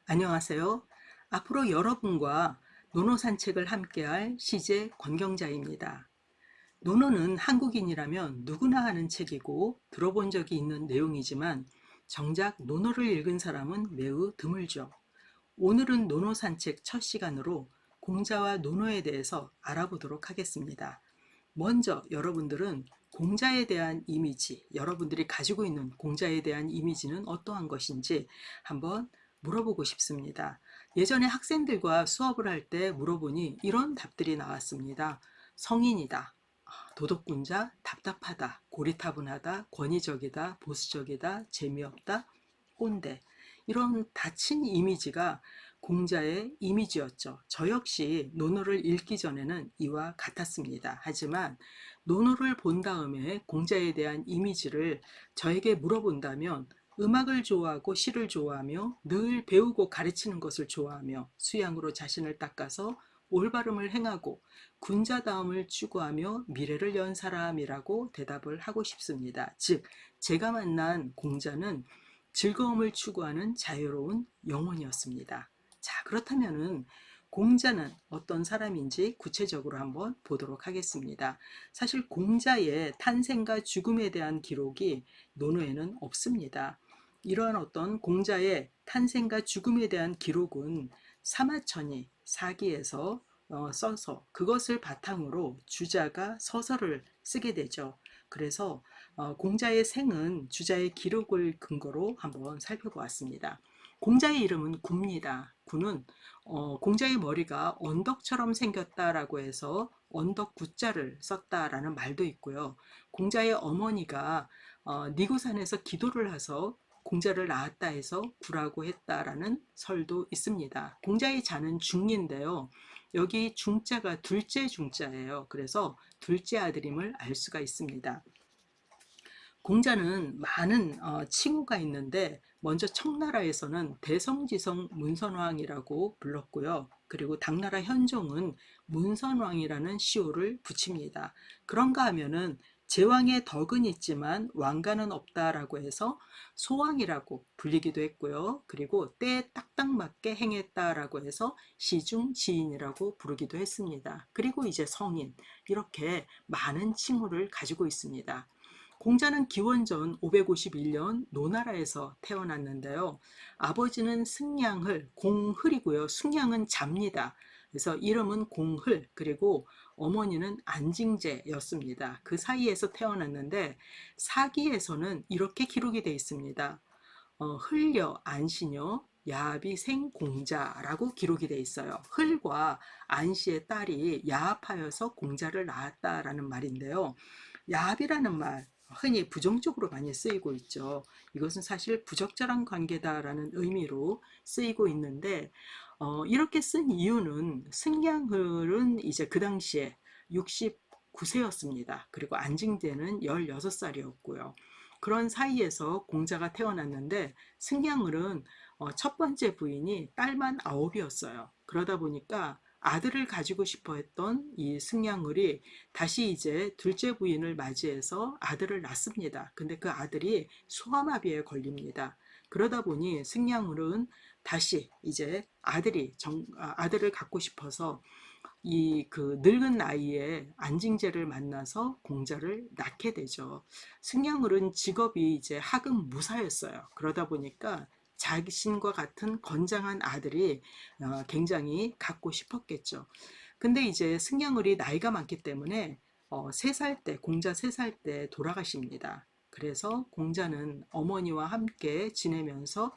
안녕하세요. 앞으로 여러분과 노노 산책을 함께할 CJ 권경자입니다. 노노는 한국인이라면 누구나 아는 책이고 들어본 적이 있는 내용이지만 정작 노노를 읽은 사람은 매우 드물죠. 오늘은 노노 산책 첫 시간으로 공자와 노노에 대해서 알아보도록 하겠습니다. 먼저 여러분들은 공자에 대한 이미지, 여러분들이 가지고 있는 공자에 대한 이미지는 어떠한 것인지 한번 물어보고 싶습니다. 예전에 학생들과 수업을 할 때 물어보니 이런 답들이 나왔습니다. 성인이다, 도덕군자, 답답하다, 고리타분하다, 권위적이다, 보수적이다, 재미없다, 꼰대. 이런 닫힌 이미지가 공자의 이미지였죠. 저 역시 논어를 읽기 전에는 이와 같았습니다. 하지만 논어를 본 다음에 공자에 대한 이미지를 저에게 물어본다면 음악을 좋아하고 시를 좋아하며 늘 배우고 가르치는 것을 좋아하며 수양으로 자신을 닦아서 올바름을 행하고 군자다움을 추구하며 미래를 연 사람이라고 대답을 하고 싶습니다. 즉, 제가 만난 공자는 즐거움을 추구하는 자유로운 영혼이었습니다. 자, 그렇다면은 공자는 어떤 사람인지 구체적으로 한번 보도록 하겠습니다. 사실 공자의 탄생과 죽음에 대한 기록이 논어에는 없습니다. 이러한 어떤 공자의 탄생과 죽음에 대한 기록은 사마천이 사기에서 써서 그것을 바탕으로 주자가 서설을 쓰게 되죠. 그래서 공자의 생은 주자의 기록을 근거로 한번 살펴보았습니다. 공자의 이름은 구입니다. 구는 공자의 머리가 언덕처럼 생겼다라고 해서 언덕구자를 썼다라는 말도 있고요. 공자의 어머니가 니구산에서 기도를 해서 공자를 낳았다 해서 구라고 했다라는 설도 있습니다. 공자의 자는 중인데요. 여기 중자가 둘째 중자예요. 그래서 둘째 아들임을 알 수가 있습니다. 공자는 많은 칭호가 있는데 먼저 청나라에서는 대성지성 문선왕이라고 불렀고요. 그리고 당나라 현종은 문선왕이라는 시호를 붙입니다. 그런가 하면은 제왕의 덕은 있지만 왕가는 없다라고 해서 소왕이라고 불리기도 했고요. 그리고 때에 딱딱 맞게 행했다라고 해서 시중지인이라고 부르기도 했습니다. 그리고 이제 성인, 이렇게 많은 칭호를 가지고 있습니다. 공자는 기원전 551년 노나라에서 태어났는데요. 아버지는 승냥을, 공흘이고요. 승냥은 잡니다. 그래서 이름은 공흘, 그리고 어머니는 안징제였습니다. 그 사이에서 태어났는데 사기에서는 이렇게 기록이 되어 있습니다. 흘려 안시녀 야합이 생공자라고 기록이 되어 있어요. 흘과 안시의 딸이 야합하여서 공자를 낳았다라는 말인데요. 야합이라는 말 흔히 부정적으로 많이 쓰이고 있죠. 이것은 사실 부적절한 관계다라는 의미로 쓰이고 있는데 이렇게 쓴 이유는 승냥을은 이제 그 당시에 69세였습니다. 그리고 안징제는 16살이었고요. 그런 사이에서 공자가 태어났는데 승냥을은 첫 번째 부인이 딸만 9이었어요. 그러다 보니까 아들을 가지고 싶어 했던 이 승냥을이 다시 이제 둘째 부인을 맞이해서 아들을 낳습니다. 근데 그 아들이 소아마비에 걸립니다. 그러다 보니 승냥을은 다시 이제 아들을 갖고 싶어서 이 그 늙은 나이에 안징제를 만나서 공자를 낳게 되죠. 승냥을은 직업이 이제 학은 무사였어요. 그러다 보니까 자신과 같은 건장한 아들이 굉장히 갖고 싶었겠죠. 근데 이제 승냥을이 나이가 많기 때문에 3살 때, 공자 3살 때 돌아가십니다. 그래서 공자는 어머니와 함께 지내면서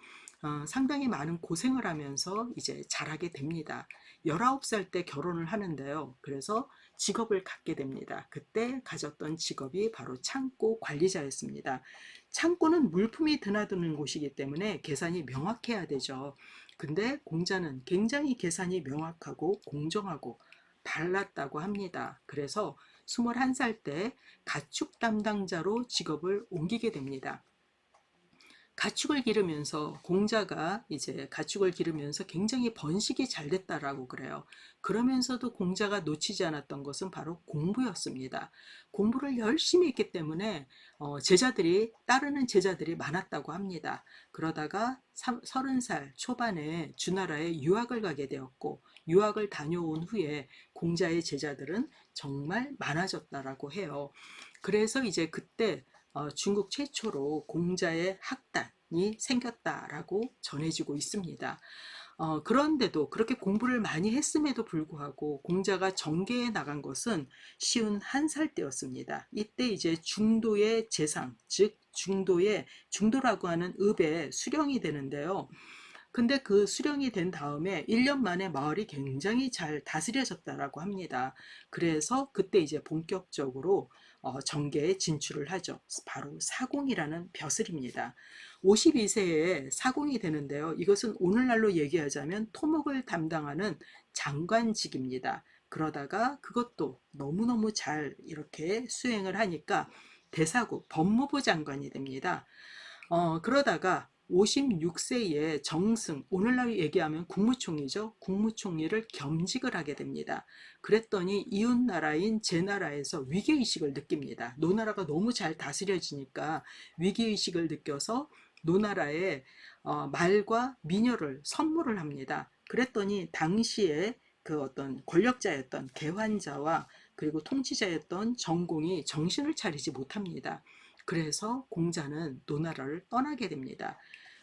상당히 많은 고생을 하면서 이제 자라게 됩니다. 19살 때 결혼을 하는데요. 그래서 직업을 갖게 됩니다. 그때 가졌던 직업이 바로 창고 관리자였습니다. 창고는 물품이 드나드는 곳이기 때문에 계산이 명확해야 되죠. 근데 공자는 굉장히 계산이 명확하고 공정하고 달랐다고 합니다. 그래서 21살 때 가축 담당자로 직업을 옮기게 됩니다. 가축을 기르면서 공자가 이제 가축을 기르면서 굉장히 번식이 잘 됐다라고 그래요. 그러면서도 공자가 놓치지 않았던 것은 바로 공부였습니다. 공부를 열심히 했기 때문에 제자들이 따르는 제자들이 많았다고 합니다. 그러다가 30살 초반에 주나라에 유학을 가게 되었고 유학을 다녀온 후에 공자의 제자들은 정말 많아졌다라고 해요. 그래서 이제 그때 중국 최초로 공자의 학단이 생겼다라고 전해지고 있습니다. 그런데도 그렇게 공부를 많이 했음에도 불구하고 공자가 정계에 나간 것은 51살 때였습니다. 이때 이제 중도의 재상, 즉 중도라고 하는 읍에 수령이 되는데요. 근데 그 수령이 된 다음에 1년 만에 마을이 굉장히 잘 다스려졌다라고 합니다. 그래서 그때 이제 본격적으로 정계에 진출을 하죠. 바로 사공이라는 벼슬입니다. 52세에 사공이 되는데요. 이것은 오늘날로 얘기하자면 토목을 담당하는 장관직입니다. 그러다가 그것도 너무너무 잘 이렇게 수행을 하니까 대사국 법무부 장관이 됩니다. 그러다가 56세에 정승, 오늘날 얘기하면 국무총리죠. 국무총리를 겸직을 하게 됩니다. 그랬더니 이웃나라인 제나라에서 위기의식을 느낍니다. 노나라가 너무 잘 다스려지니까 위기의식을 느껴서 노나라에 말과 미녀를 선물을 합니다. 그랬더니 당시에 그 어떤 권력자였던 개환자와 그리고 통치자였던 정공이 정신을 차리지 못합니다. 그래서 공자는 노나라를 떠나게 됩니다.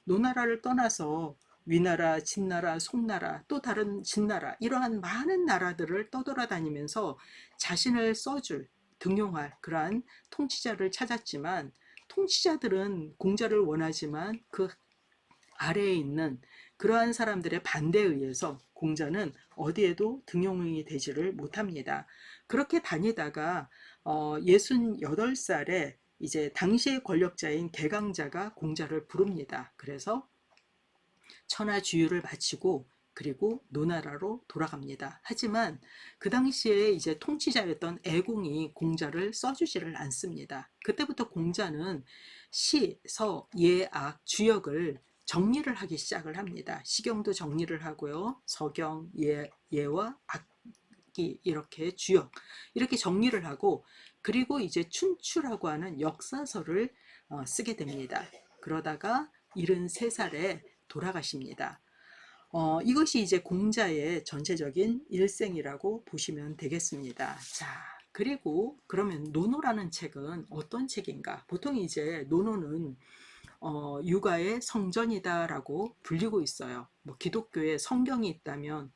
노나라를 떠나서 위나라, 진나라, 송나라, 또 다른 진나라 이러한 많은 나라들을 떠돌아다니면서 자신을 써줄, 등용할 그러한 통치자를 찾았지만 통치자들은 공자를 원하지만 그 아래에 있는 그러한 사람들의 반대에 의해서 공자는 어디에도 등용이 되지를 못합니다. 그렇게 다니다가 68살에 이제 당시의 권력자인 개강자가 공자를 부릅니다. 그래서 천하주유를 마치고 그리고 노나라로 돌아갑니다. 하지만 그 당시에 이제 통치자였던 애공이 공자를 써주지를 않습니다. 그때부터 공자는 시, 서, 예, 악, 주역을 정리를 하기 시작을 합니다. 시경도 정리를 하고요. 서경, 예와 악기 이렇게 주역 이렇게 정리를 하고 그리고 이제 춘추라고 하는 역사서를 쓰게 됩니다. 그러다가 73살에 돌아가십니다. 이것이 이제 공자의 전체적인 일생이라고 보시면 되겠습니다. 자, 그리고 그러면 논어라는 책은 어떤 책인가? 보통 이제 논어는 육아의 성전이다라고 불리고 있어요. 뭐 기독교에 성경이 있다면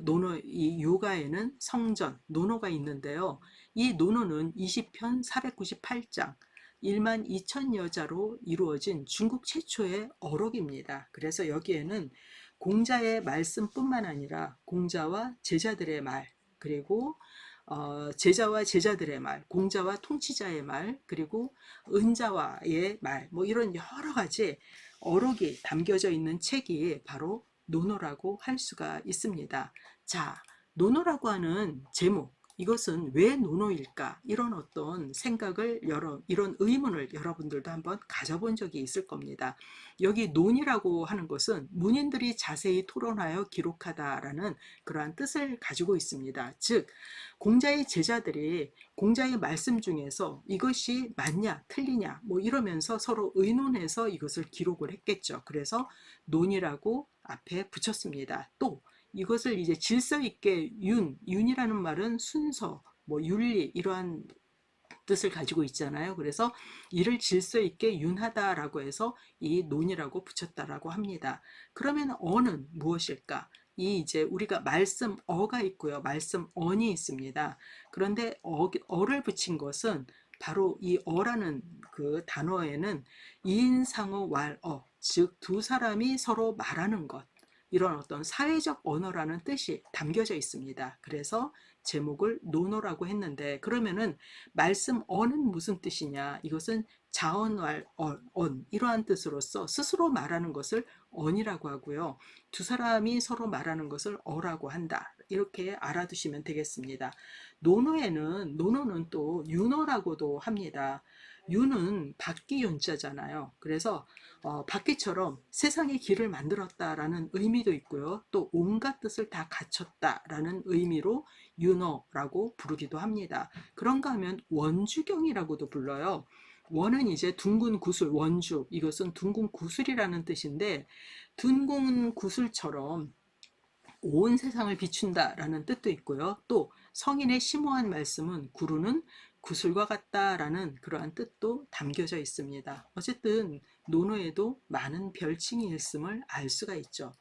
논어 이 요가에는 성전, 논어가 있는데요. 이 논어는 20편 498장 1만 2천 여자로 이루어진 중국 최초의 어록입니다. 그래서 여기에는 공자의 말씀뿐만 아니라 공자와 제자들의 말, 그리고 제자와 제자들의 말, 공자와 통치자의 말, 그리고 은자와의 말, 뭐 이런 여러 가지 어록이 담겨져 있는 책이 바로 논어라고 할 수가 있습니다. 자, 논어라고 하는 제목, 이것은 왜 논어일까? 이런 어떤 생각을 이런 의문을 여러분들도 한번 가져본 적이 있을 겁니다. 여기 논이라고 하는 것은 문인들이 자세히 토론하여 기록하다라는 그러한 뜻을 가지고 있습니다. 즉, 공자의 제자들이 공자의 말씀 중에서 이것이 맞냐, 틀리냐, 뭐 이러면서 서로 의논해서 이것을 기록을 했겠죠. 그래서 논이라고 앞에 붙였습니다. 또 이것을 이제 질서 있게 윤이라는 말은 순서, 뭐 윤리 이러한 뜻을 가지고 있잖아요. 그래서 이를 질서 있게 윤하다라고 해서 이 논이라고 붙였다라고 합니다. 그러면 어는 무엇일까? 이 이제 우리가 말씀 어가 있고요. 말씀 언이 있습니다. 그런데 어를 붙인 것은 바로 이 어라는 그 단어에는 이인상어 왈어, 즉 두 사람이 서로 말하는 것, 이런 어떤 사회적 언어라는 뜻이 담겨져 있습니다. 그래서 제목을 논어라고 했는데 그러면은 말씀 언은 무슨 뜻이냐? 이것은 자언왈 언 이러한 뜻으로서 스스로 말하는 것을 언이라고 하고요. 두 사람이 서로 말하는 것을 어라고 한다. 이렇게 알아두시면 되겠습니다. 논어는 또 윤어라고도 합니다. 유는 바퀴 윤자잖아요. 그래서 바퀴처럼 세상의 길을 만들었다라는 의미도 있고요. 또 온갖 뜻을 다 갖췄다라는 의미로 윤어라고 부르기도 합니다. 그런가 하면 원주경이라고도 불러요. 원은 이제 둥근 구슬, 원주. 이것은 둥근 구슬이라는 뜻인데, 둥근 구슬처럼 온 세상을 비춘다라는 뜻도 있고요. 또 성인의 심오한 말씀은 구루는 구슬과 같다라는 그러한 뜻도 담겨져 있습니다. 어쨌든 논어에도 많은 별칭이 있음을 알 수가 있죠.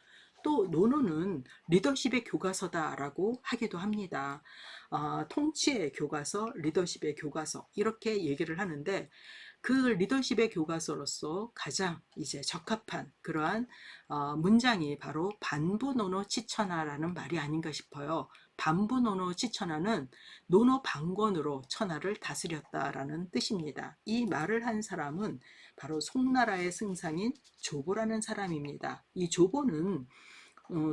또 논어는 리더십의 교과서다라고 하기도 합니다. 통치의 교과서, 리더십의 교과서 이렇게 얘기를 하는데, 그 리더십의 교과서로서 가장 이제 적합한 그러한 문장이 바로 반부노노치천하라는 말이 아닌가 싶어요. 반부노노치천하는 노노방권으로 천하를 다스렸다라는 뜻입니다. 이 말을 한 사람은 바로 송나라의 승상인 조보라는 사람입니다. 이 조보는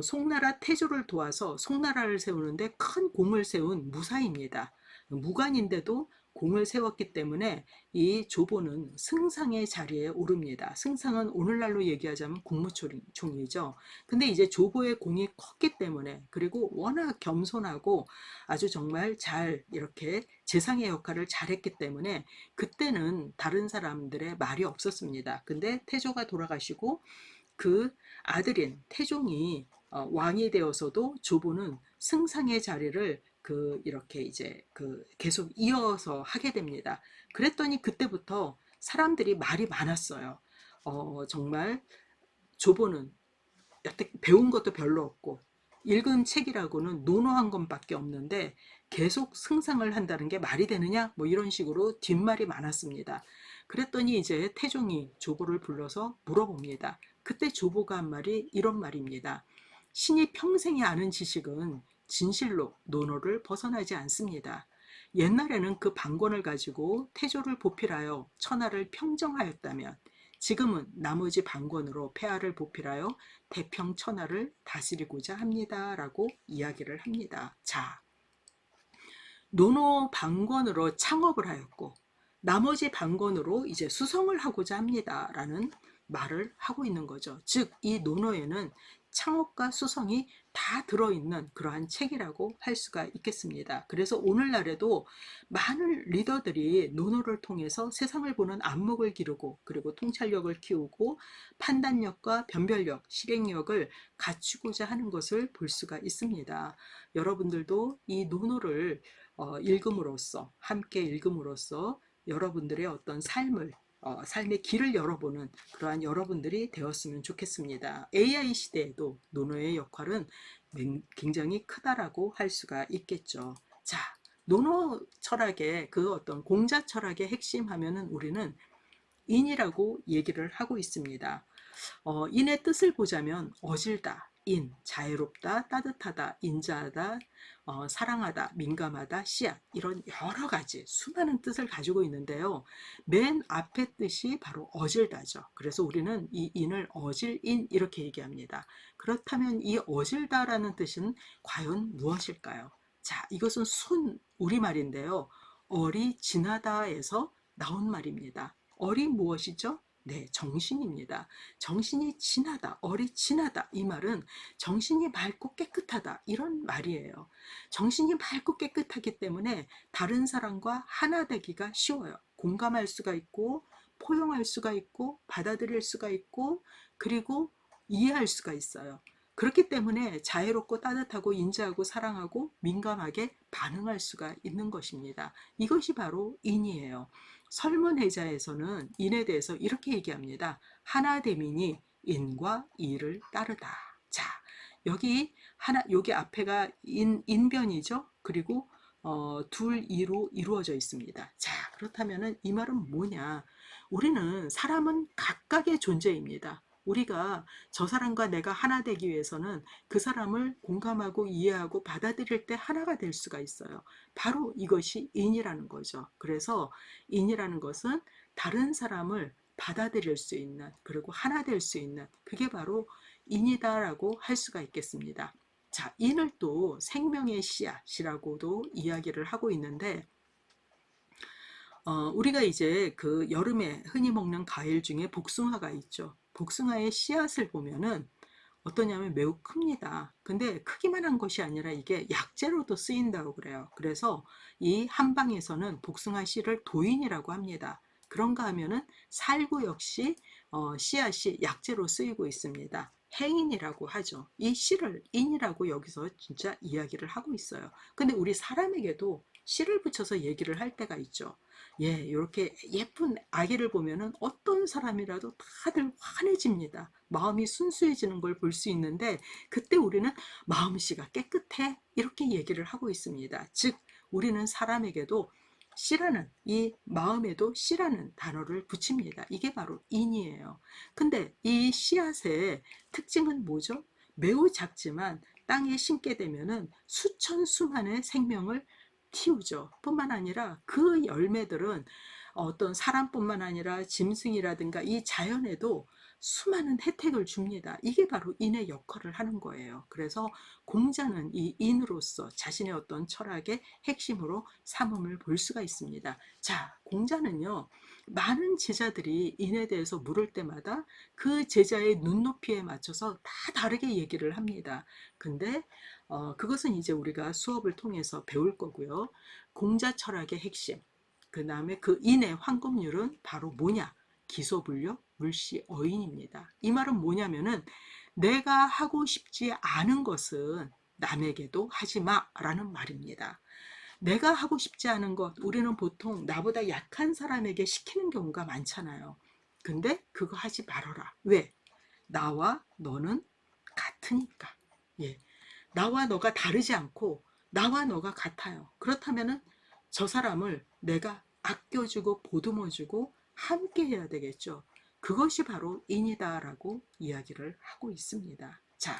송나라 태조를 도와서 송나라를 세우는데 큰 공을 세운 무사입니다. 무관인데도 공을 세웠기 때문에 이 조보는 승상의 자리에 오릅니다. 승상은 오늘날로 얘기하자면 국무총리죠. 근데 이제 조보의 공이 컸기 때문에, 그리고 워낙 겸손하고 아주 정말 잘 이렇게 재상의 역할을 잘했기 때문에 그때는 다른 사람들의 말이 없었습니다. 근데 태조가 돌아가시고 그 아들인 태종이 왕이 되어서도 조보는 승상의 자리를 이렇게 이제 계속 이어서 하게 됩니다. 그랬더니 그때부터 사람들이 말이 많았어요. 정말 조보는 여태 배운 것도 별로 없고 읽은 책이라고는 논어한 것밖에 없는데 계속 승상을 한다는 게 말이 되느냐? 뭐 이런 식으로 뒷말이 많았습니다. 그랬더니 이제 태종이 조보를 불러서 물어봅니다. 그때 조보가 한 말이 이런 말입니다. 신이 평생에 아는 지식은 진실로 논어를 벗어나지 않습니다. 옛날에는 그 방권을 가지고 태조를 보필하여 천하를 평정하였다면 지금은 나머지 방권으로 폐하를 보필하여 대평천하를 다스리고자 합니다. 라고 이야기를 합니다. 자, 논어 방권으로 창업을 하였고 나머지 방권으로 이제 수성을 하고자 합니다. 라는 말을 하고 있는 거죠. 즉, 이 논어에는 창업과 수성이 다 들어있는 그러한 책이라고 할 수가 있겠습니다. 그래서 오늘날에도 많은 리더들이 논어를 통해서 세상을 보는 안목을 기르고 그리고 통찰력을 키우고 판단력과 변별력, 실행력을 갖추고자 하는 것을 볼 수가 있습니다. 여러분들도 이 논어를 읽음으로써, 함께 읽음으로써 여러분들의 어떤 삶의 길을 열어보는 그러한 여러분들이 되었으면 좋겠습니다. AI 시대에도 논어의 역할은 굉장히 크다라고 할 수가 있겠죠. 자, 논어 철학의 그 어떤 공자 철학의 핵심 하면은 우리는 인이라고 얘기를 하고 있습니다. 인의 뜻을 보자면 어질다, 인, 자애롭다, 따뜻하다, 인자하다, 사랑하다, 민감하다, 씨앗 이런 여러 가지 수많은 뜻을 가지고 있는데요. 맨 앞에 뜻이 바로 어질다죠. 그래서 우리는 이 인을 어질인 이렇게 얘기합니다. 그렇다면 이 어질다라는 뜻은 과연 무엇일까요? 자, 이것은 순 우리말인데요. 어리 지나다에서 나온 말입니다. 어리 무엇이죠? 네, 정신입니다. 정신이 진하다, 어리 진하다. 이 말은 정신이 맑고 깨끗하다. 이런 말이에요. 정신이 맑고 깨끗하기 때문에 다른 사람과 하나 되기가 쉬워요. 공감할 수가 있고, 포용할 수가 있고, 받아들일 수가 있고, 그리고 이해할 수가 있어요. 그렇기 때문에 자애롭고 따뜻하고 인자하고 사랑하고 민감하게 반응할 수가 있는 것입니다. 이것이 바로 인이에요. 설문해자에서는 인에 대해서 이렇게 얘기합니다. 하나됨이니 인과 이를 따르다. 자, 여기 앞에가 인변이죠. 그리고 둘 이로 이루어져 있습니다. 자, 그렇다면은 이 말은 뭐냐? 우리는 사람은 각각의 존재입니다. 우리가 저 사람과 내가 하나 되기 위해서는 그 사람을 공감하고 이해하고 받아들일 때 하나가 될 수가 있어요. 바로 이것이 인이라는 거죠. 그래서 인이라는 것은 다른 사람을 받아들일 수 있는, 그리고 하나 될 수 있는, 그게 바로 인이다라고 할 수가 있겠습니다. 자, 인을 또 생명의 씨앗이라고도 이야기를 하고 있는데 우리가 이제 그 여름에 흔히 먹는 과일 중에 복숭아가 있죠. 복숭아의 씨앗을 보면은 어떠냐면 매우 큽니다. 근데 크기만 한 것이 아니라 이게 약재로도 쓰인다고 그래요. 그래서 이 한방에서는 복숭아 씨를 도인이라고 합니다. 그런가 하면은 살구 역시 씨앗이 약재로 쓰이고 있습니다. 행인이라고 하죠. 이 씨를 인이라고 여기서 진짜 이야기를 하고 있어요. 근데 우리 사람에게도 씨를 붙여서 얘기를 할 때가 있죠. 예, 이렇게 예쁜 아기를 보면은 어떤 사람이라도 다들 환해집니다. 마음이 순수해지는 걸 볼 수 있는데 그때 우리는 마음씨가 깨끗해 이렇게 얘기를 하고 있습니다. 즉 우리는 사람에게도 씨라는 이 마음에도 씨라는 단어를 붙입니다. 이게 바로 인이에요. 근데 이 씨앗의 특징은 뭐죠? 매우 작지만 땅에 심게 되면은 수천 수만의 생명을 키우죠. 뿐만 아니라 그 열매들은 어떤 사람뿐만 아니라 짐승이라든가 이 자연에도 수많은 혜택을 줍니다. 이게 바로 인의 역할을 하는 거예요. 그래서 공자는 이 인으로서 자신의 어떤 철학의 핵심으로 삼음을 볼 수가 있습니다. 자, 공자는요, 많은 제자들이 인에 대해서 물을 때마다 그 제자의 눈높이에 맞춰서 다 다르게 얘기를 합니다. 근데 그것은 이제 우리가 수업을 통해서 배울 거고요. 공자 철학의 핵심, 그 다음에 그 인의 황금률은 바로 뭐냐? 기소불력, 물시, 어인입니다. 이 말은 뭐냐면은 내가 하고 싶지 않은 것은 남에게도 하지 마라는 말입니다. 내가 하고 싶지 않은 것, 우리는 보통 나보다 약한 사람에게 시키는 경우가 많잖아요. 근데 그거 하지 말아라. 왜? 나와 너는 같으니까. 예. 나와 너가 다르지 않고 나와 너가 같아요. 그렇다면은 저 사람을 내가 아껴주고 보듬어주고 함께 해야 되겠죠. 그것이 바로 인이다라고 이야기를 하고 있습니다. 자,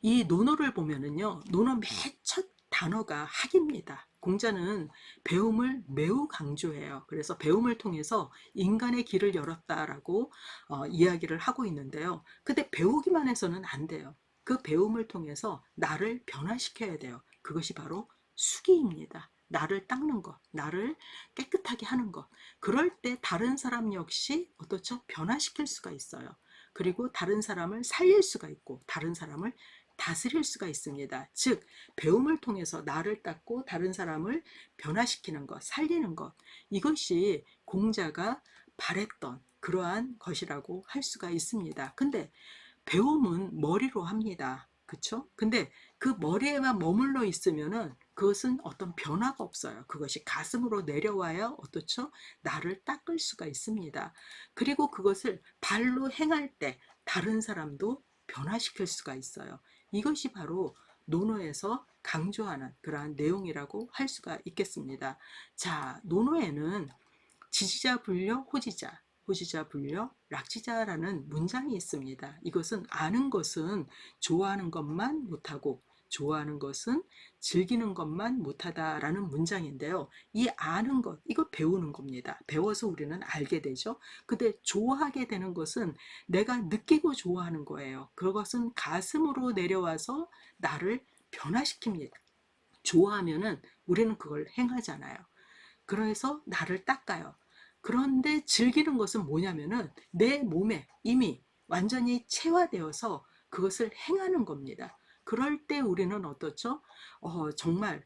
이 논어를 보면은요, 논어 맨 첫 단어가 학입니다. 공자는 배움을 매우 강조해요. 그래서 배움을 통해서 인간의 길을 열었다라고 이야기를 하고 있는데요. 근데 배우기만 해서는 안 돼요. 그 배움을 통해서 나를 변화시켜야 돼요. 그것이 바로 수기입니다. 나를 닦는 것, 나를 깨끗하게 하는 것. 그럴 때 다른 사람 역시 어떻죠? 변화시킬 수가 있어요. 그리고 다른 사람을 살릴 수가 있고, 다른 사람을 다스릴 수가 있습니다. 즉, 배움을 통해서 나를 닦고 다른 사람을 변화시키는 것, 살리는 것, 이것이 공자가 바랬던 그러한 것이라고 할 수가 있습니다. 근데 배움은 머리로 합니다. 그쵸? 근데 그 머리에만 머물러 있으면은 그것은 어떤 변화가 없어요. 그것이 가슴으로 내려와야 어떻죠? 나를 닦을 수가 있습니다. 그리고 그것을 발로 행할 때 다른 사람도 변화시킬 수가 있어요. 이것이 바로 논어에서 강조하는 그러한 내용이라고 할 수가 있겠습니다. 자, 논어에는 지지자 불려 호지자, 호지자 불려 락지자라는 문장이 있습니다. 이것은 아는 것은 좋아하는 것만 못하고 좋아하는 것은 즐기는 것만 못하다라는 문장인데요. 이 아는 것, 이거 배우는 겁니다. 배워서 우리는 알게 되죠. 근데 좋아하게 되는 것은 내가 느끼고 좋아하는 거예요. 그것은 가슴으로 내려와서 나를 변화시킵니다. 좋아하면은 우리는 그걸 행하잖아요. 그래서 나를 닦아요. 그런데 즐기는 것은 뭐냐면은 내 몸에 이미 완전히 체화되어서 그것을 행하는 겁니다. 그럴 때 우리는 어떻죠? 정말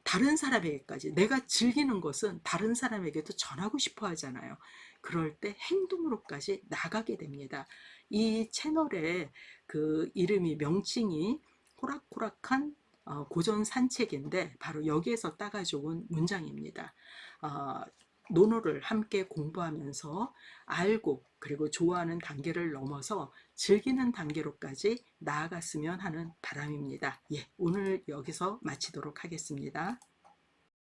다른 사람에게까지 내가 즐기는 것은 다른 사람에게도 전하고 싶어 하잖아요. 그럴 때 행동으로까지 나가게 됩니다. 이 채널의 그 이름이 명칭이 호락호락한 고전 산책인데 바로 여기에서 따가져온 문장입니다. 어, 논어를 함께 공부하면서 알고 그리고 좋아하는 단계를 넘어서 즐기는 단계로까지 나아갔으면 하는 바람입니다. 예, 오늘 여기서 마치도록 하겠습니다.